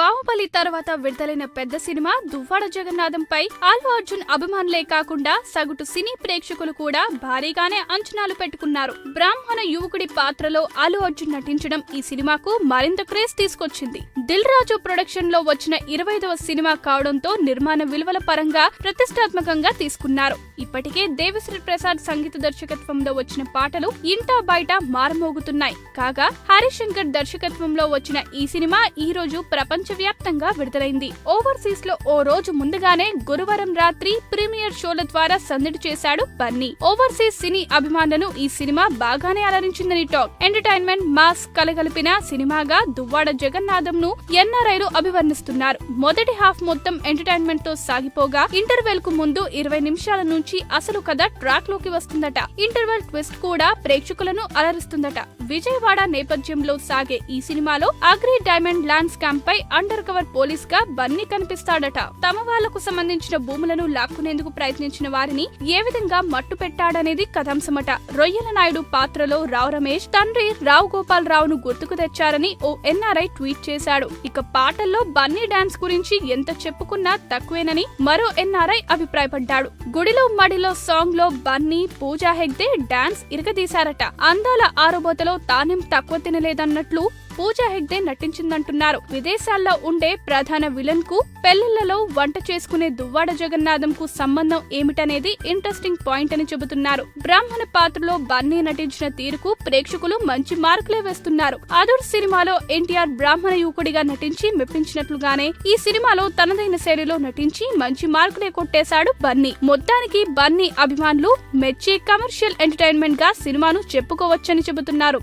బాహుబలి తర్వాత విడుదలైన పెద్ద సినిమా దువ్వాడ జగన్నాథంపై అల్లు అర్జున్ అభిమానులే కాకుండా సగటు సినీ ప్రేక్షకులు కూడా భారీగానే అంచనాలు పెట్టుకున్నారు. బ్రాహ్మణ యువకుడి పాత్రలో అల్లు అర్జున్ నటించడం ఈ సినిమాకు మరింత క్రేజ్ తీసుకొచ్చింది. దిల్ రాజు ప్రొడక్షన్ లో వచ్చిన 25వ సినిమా కావడంతో నిర్మాణ విలువల పరంగా ప్రతిష్టాత్మకంగా తీసుకున్నారు. ఇప్పటికే దేవిశ్రీ ప్రసాద్ సంగీత దర్శకత్వంలో వచ్చిన పాటలు ఇంటా బయట మారుమోగుతున్నాయి. కాగా హరిశంకర్ దర్శకత్వంలో వచ్చిన ఈ సినిమా ఈ రోజు ప్రపంచవ్యాప్తంగా విడుదలైంది. ఓవర్సీస్ లో ఓ రోజు ముందుగానే గురువారం రాత్రి ప్రీమియర్ షోల ద్వారా సందడి చేశాడు బన్నీ. ఓవర్సీస్ సినీ అభిమానులను ఈ సినిమా బాగానే అలరించిందని టాక్. ఎంటర్టైన్మెంట్ మాస్ కలగలిపిన సినిమాగా దువ్వాడ జగన్నాథం ను ఎన్ఆర్ఐలు అభివర్ణిస్తున్నారు. మొదటి హాఫ్ మొత్తం ఎంటర్టైన్మెంట్ తో సాగిపోగా ఇంటర్వెల్ కు ముందు 20 నిమిషాల నుంచి అసలు కథ ట్రాక్ లోకి వస్తుందట. ఇంటర్వెల్ ట్విస్ట్ కూడా ప్రేక్షకులను అలరిస్తుందట. విజయవాడ నేపథ్యంలో సాగే ఈ సినిమాలో అగ్రి డైమండ్ ల్యాండ్ స్కామ్ పై అండర్ కవర్ పోలీస్ గా బన్నీ కనిపిస్తాడట. తమ వాళ్లకు సంబంధించిన భూములను లాక్కునేందుకు ప్రయత్నించిన వారిని ఏ విధంగా మట్టు పెట్టాడనేది కథాంశమట. రొయ్యల నాయుడు పాత్రలో రావు రమేష్ తండ్రి రావు గోపాల్ రావును గుర్తుకు తెచ్చారని ఓ ఎన్ఆర్ఐ ట్వీట్ చేశాడు. ఇక పాటల్లో బన్నీ డాన్స్ గురించి ఎంత చెప్పుకున్నా తక్కువేనని మరో ఎన్ఆర్ఐ అభిప్రాయపడ్డాడు. గుడిలో మడిలో సాంగ్ లో బన్నీ పూజా హెగ్డే డాన్స్ ఇరగదీశారట. అందాల ఆరుబోతలో తానేం తక్కువ తినలేదన్నట్లు పూజా హెగ్డే నటించిందంటున్నారు. విదేశాల్లో ఉండే ప్రధాన విలన్ కు పెళ్లిళ్లలో వంట చేసుకునే దువ్వాడ జగన్నాథం కు సంబంధం ఏమిటనేది ఇంట్రెస్టింగ్ పాయింట్ అని చెబుతున్నారు. బ్రాహ్మణ పాత్రలో బన్నీ నటించిన తీరుకు ప్రేక్షకులు మంచి మార్కులే వేస్తున్నారు. అదుర్ సినిమాలో ఎన్టీఆర్ బ్రాహ్మణ యువకుడిగా నటించి మెప్పించినట్లుగానే ఈ సినిమాలో తనదైన శైలిలో నటించి మంచి మార్కులే కొట్టేశాడు బన్నీ. మొత్తానికి బన్నీ అభిమానులు మెచ్చి కమర్షియల్ ఎంటర్టైన్మెంట్ గా సినిమాను చెప్పుకోవచ్చని చెబుతున్నారు.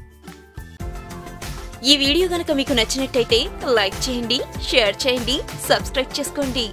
ఈ వీడియో గనుక మీకు నచ్చినట్టయితే లైక్ చేయండి, షేర్ చేయండి, సబ్స్క్రైబ్ చేసుకోండి.